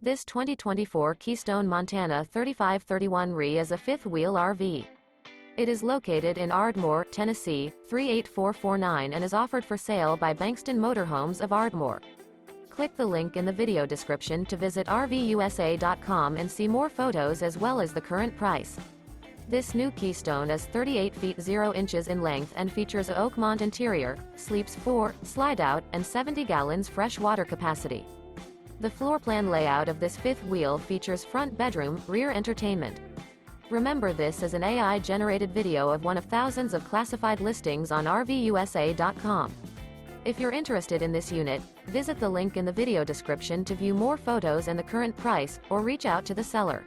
This 2024 Keystone Montana 3531 RE is a fifth-wheel RV. It is located in Ardmore, Tennessee, 38449 and is offered for sale by Bankston Motorhomes of Ardmore. Click the link in the video description to visit RVUSA.com and see more photos as well as the current price. This new Keystone is 38 feet 0 inches in length and features a OAKMONT interior, sleeps 4, slide-out, and 70 gallons fresh water capacity. The floor plan layout of this fifth wheel features front bedroom, rear entertainment. Remember, this is an AI-generated video of one of thousands of classified listings on RVUSA.com. If you're interested in this unit, visit the link in the video description to view more photos and the current price, or reach out to the seller.